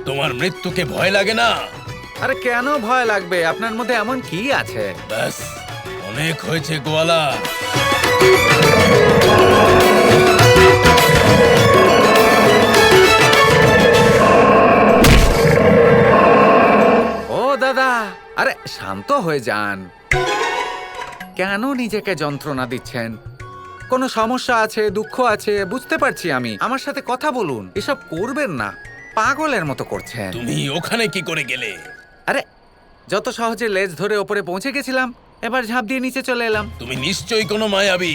তোমার মৃত্যুকে ভয় লাগে না? আরে কেন ভয় লাগবে? আপনার মধ্যে এমন কি আছে? ব্যাস, অনেক হয়েছে গোয়ালা। ও দাদা, আরে শান্ত হয়ে যান। কেন নিজেকে যন্ত্রণা দিচ্ছেন? কোনো সমস্যা আছে, দুঃখ আছে, বুঝতে পারছি আমি। আমার সাথে কথা বলুন। এসব করবেন না, পাগলের মতো করছেন। তুমি ওখানে কি করে গেলে? আরে যত সহজে লেজ ধরে ওপরে পৌঁছে গেছিলাম, এবার ঝাঁপ দিয়ে নিচে চলে এলাম। তুমি নিশ্চয়ই কোনো মায়াবী।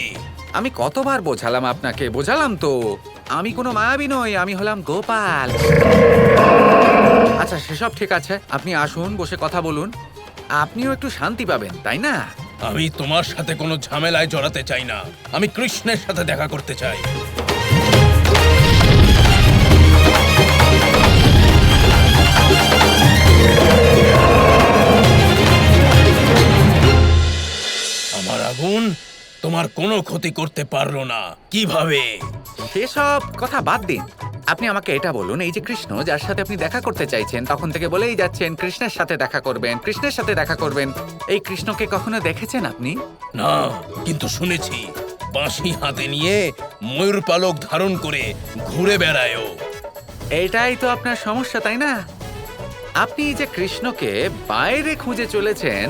আমি কতবার বোঝালাম আপনাকে, বোঝালাম তো। আমি কোনো মায়াবী নই, আমি হলাম গোপাল। আচ্ছা সেসব ঠিক আছে, আপনি আসুন, বসে কথা বলুন। আপনিও একটু শান্তি পাবেন, তাই না? আমি তোমার সাথে কোনো ঝামেলায় জড়াতে চাই না। আমি কৃষ্ণের সাথে দেখা করতে চাই। আমার আগুন তোমার কোনো ক্ষতি করতে পারলো না। কিভাবে? সেসব কথা বাদ দিন। আপনি আমাকে এটা বলুন, এই যে কৃষ্ণ যার সাথে আপনি দেখা করতে চাইছেন, তখন থেকে বলেই যাচ্ছেন কৃষ্ণের সাথে দেখা করবেন, কৃষ্ণের সাথে দেখা করবেন। এই কৃষ্ণকে কখনো দেখেছেন আপনি? না, কিন্তু শুনেছি বাঁশি হাতে নিয়ে ময়ূর পালক ধারণ করে ঘুরে বেড়ায় ও। এটাই তো আপনার সমস্যা, তাই না? আপনি এই যে কৃষ্ণকে বাইরে খুঁজে চলেছেন,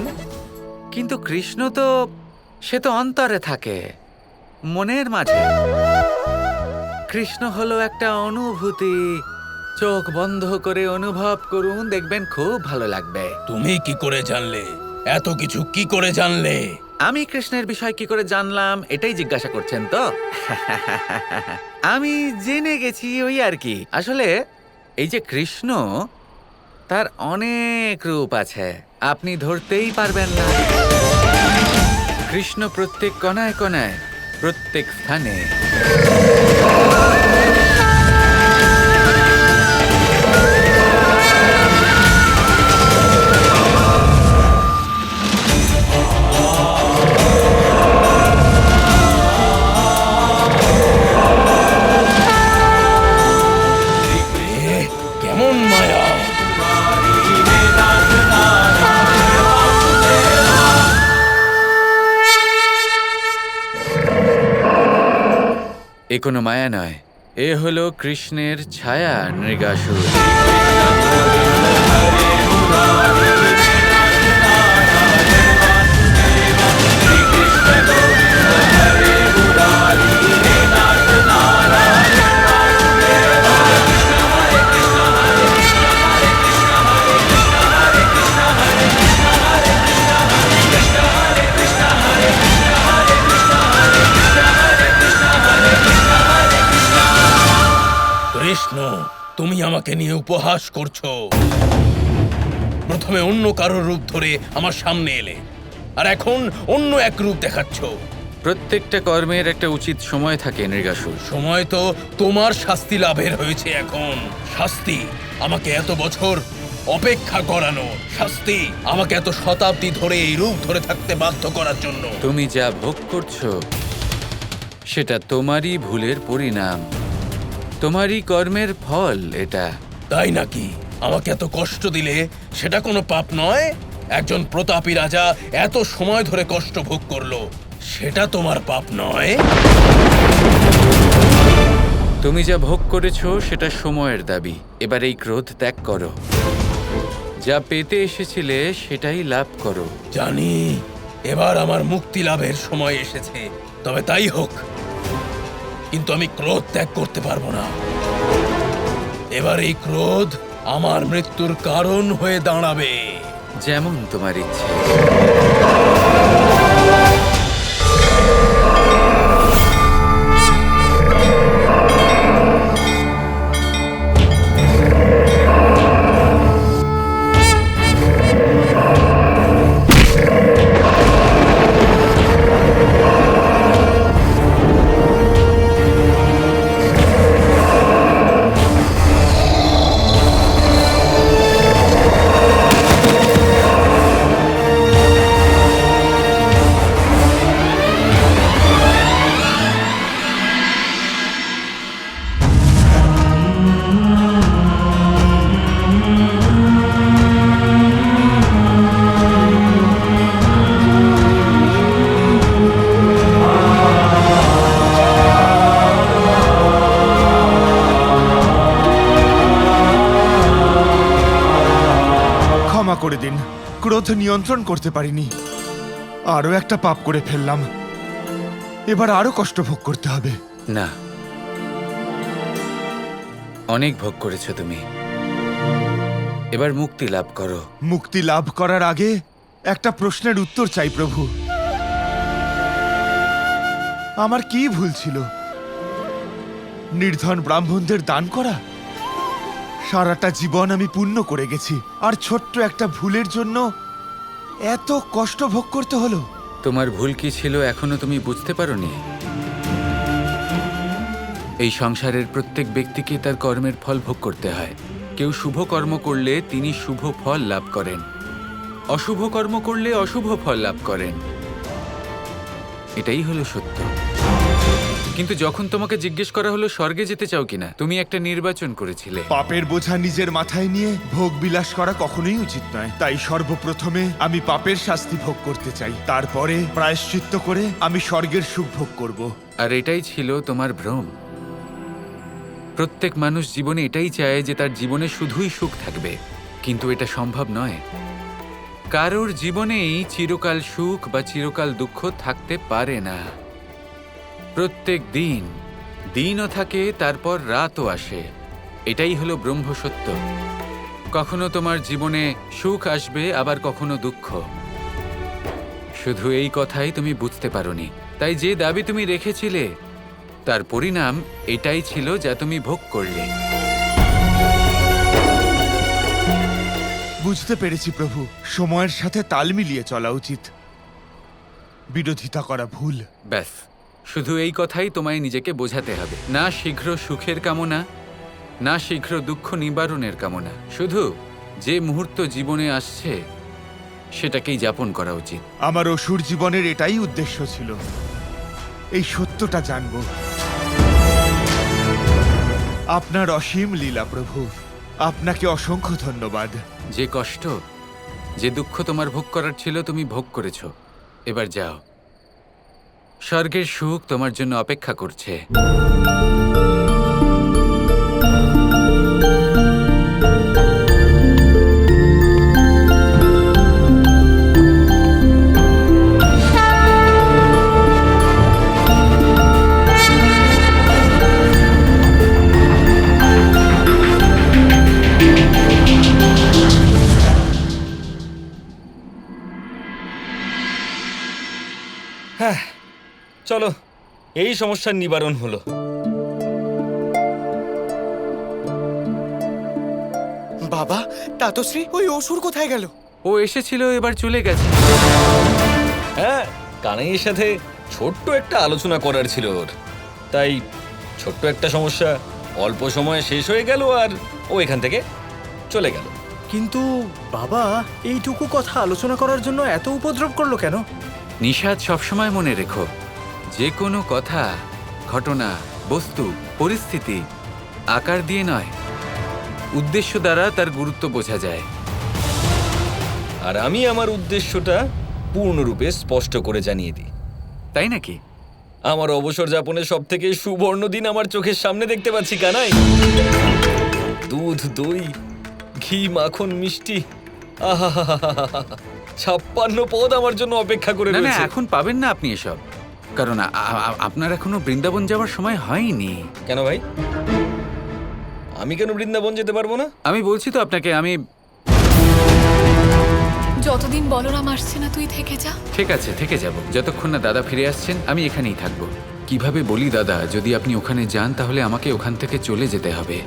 কিন্তু কৃষ্ণ তো সে তো অন্তরে থাকে, মনের মাঝে। কৃষ্ণ হলো একটা অনুভূতি। চোখ বন্ধ করে অনুভব করুন, দেখবেন খুব ভালো লাগবে। তুমি কি করে জানলে? এত কিছু কি করে জানলে? আমি কৃষ্ণের বিষয় কি করে জানলাম, এটাই জিজ্ঞাসা করছেন তো? আমি জেনে গেছি, ওই আর কি। আসলে এই যে কৃষ্ণ, তার অনেক রূপ আছে, আপনি ধরতেই পারবেন না। কৃষ্ণ প্রত্যেক কণায় কণায়, প্রত্যেক স্থানে। এ কেমন মায়া! এ কোনো মায়া নয়, এ হলো কৃষ্ণের ছায়া, নৃগাসুর। কৃষ্ণ, তুমি আমাকে নিয়ে উপহাস করছো। প্রথমে অন্য কারো রূপ ধরে আমার সামনে এলে, আর এখন অন্য এক রূপ দেখাচ্ছ। প্রত্যেকটা কর্মের একটা উচিত সময় থাকে, নৃগাসুর। সময় তো তোমার শাস্তি লাভের হয়েছে এখন। শাস্তি আমাকে এত বছর অপেক্ষা করানো, শাস্তি আমাকে এত শতাব্দী ধরে এই রূপ ধরে থাকতে বাধ্য করার জন্য। তুমি যা ভোগ করছো সেটা তোমারই ভুলের পরিণাম, তোমারই কর্মের ফল এটা। তাই নাকি? আমাকে এত কষ্ট দিলে সেটা কোনো পাপ নয়? একজন প্রতাপী রাজা এত সময় ধরে কষ্ট ভোগ করলো, সেটা তোমার পাপ নয়? তুমি যা ভোগ করেছো সেটা সময়ের দাবি। এবার এই ক্রোধ ত্যাগ করো, যা পেতে এসেছিলে সেটাই লাভ করো। জানি এবার আমার মুক্তি লাভের সময় এসেছে, তবে তাই হোক, কিন্তু আমি ক্রোধ ত্যাগ করতে পারবো না। এবার এই ক্রোধ আমার মৃত্যুর কারণ হয়ে দাঁড়াবে। যেমন তোমার ইচ্ছে। ক্ষমা করে দিন। ক্রোধ নিয়ন্ত্রণ করতে পারিনি, আরো একটা পাপ করে ফেললাম। এবার আরো কষ্ট ভোগ করতে হবে। না, অনেক ভোগ করেছো তুমি, এবার মুক্তি লাভ করো। মুক্তি লাভ করার আগে একটা প্রশ্নের উত্তর চাই প্রভু। আমার কি ভুল ছিল? নির্ধন ব্রাহ্মণদের দান করা? সারাটা জীবন আমি পুণ্য করে গেছি, আর ছোট্ট একটা ভুলের জন্য এত কষ্ট ভোগ করতে হলো। তোমার ভুল কি ছিল এখনো তুমি বুঝতে পারোনি? এই সংসারের প্রত্যেক ব্যক্তিকে তার কর্মের ফল ভোগ করতে হয়। কেউ শুভ কর্ম করলে তিনি শুভ ফল লাভ করেন, অশুভ কর্ম করলে অশুভ ফল লাভ করেন। এটাই হলো সত্য। কিন্তু যখন তোমাকে জিজ্ঞেস করা হলো স্বর্গে যেতে চাও কিনা, তুমি একটা নির্বাচন করেছিলে। পাপের বোঝা নিজের মাথায় নিয়ে ভোগ বিলাস করা কখনোই উচিত নয়। তাই সর্বপ্রথমে আমি পাপের শাস্তি ভোগ করতে চাই, তারপরে প্রায়শ্চিত্ত করে আমি স্বর্গের সুখ ভোগ করব। আর এটাই ছিল তোমার ভ্রম। প্রত্যেক মানুষ জীবনে এটাই চায় যে তার জীবনে শুধুই সুখ থাকবে, কিন্তু এটা সম্ভব নয়। কারোর জীবনেই চিরকাল সুখ বা চিরকাল দুঃখ থাকতে পারে না। প্রত্যেক দিন দিনও থাকে, তারপর রাতও আসে। এটাই হলো ব্রহ্ম সত্য। কখনো তোমার জীবনে সুখ আসবে, আবার কখনো দুঃখ। শুধু এই কথাই তুমি বুঝতে পারোনি। তাই যে দাবি তুমি রেখেছিলে তার পরিণাম এটাই ছিল যা তুমি ভোগ করলে। বুঝতে পেরেছি প্রভু, সময়ের সাথে তাল মিলিয়ে চলা উচিত, বিরোধিতা করা ভুল। ব্যাস, শুধু এই কথাই তোমায় নিজেকে বোঝাতে হবে। না শীঘ্র সুখের কামনা, না শীঘ্র দুঃখ নিবারণের কামনা। শুধু যে মুহূর্ত জীবনে আসছে সেটাকেই যাপন করা উচিত। আমার অসুর জীবনের এটাই উদ্দেশ্য ছিল, এই সত্যটা জানব। আপনার অসীম লীলা প্রভু, আপনাকে অসংখ্য ধন্যবাদ। যে কষ্ট, যে দুঃখ তোমার ভোগ করার ছিল তুমি ভোগ করেছো। এবার যাও, স্বর্গের সুখ তোমার জন্য অপেক্ষা করছে। চলো, এই সমস্যার নিবারণ হলো। বাবা, তাতশ্রী, ওই অসুর কোথায় গেল? ও এসেছিল, এবার চলে গেছে। হ্যাঁ, কানাইয়ের সাথে ছোট্ট একটা আলোচনা করার ছিল ওর। তাই ছোট্ট একটা সমস্যা অল্প সময়ে শেষ হয়ে গেল, আর ও এখান থেকে চলে গেল। কিন্তু বাবা, এইটুকু কথা আলোচনা করার জন্য এত উপদ্রব করলো কেন? নিষাদ সবসময় মনে রেখো, যে কোনো কথা, ঘটনা, বস্তু, পরিস্থিতি আকার দিয়ে নয়, উদ্দেশ্য দ্বারা তার গুরুত্ব বোঝা যায়। আর আমি আমার উদ্দেশ্যটা পূর্ণরূপে স্পষ্ট করে জানিয়ে দিই। তাই নাকি? আমার অবসর যাপনের সব থেকে সুবর্ণ দিন আমার চোখের সামনে দেখতে পাচ্ছি কানাই। দুধ, দই, ঘি, মাখন, মিষ্টি, আহা, 56 পদ আমার জন্য অপেক্ষা করে না না, রয়েছে। এখন পাবেন না আপনি এসব, কারণ আপনার এখনো বৃন্দাবন যাওয়ার সময় হয়নি। কেন ভাই, আমি কেন বৃন্দাবন যেতে পারবো না? আমি বলছি তো আপনাকে, আমি যতদিন বলরাম আসছে না তুই থেকে যা। ঠিক আছে, থেকে যাব। যতক্ষণ না দাদা ফিরে আসছেন আমি এখানেই থাকবো। কিভাবে বলি দাদা, যদি আপনি ওখানে যান তাহলে আমাকে ওখান থেকে চলে যেতে হবে।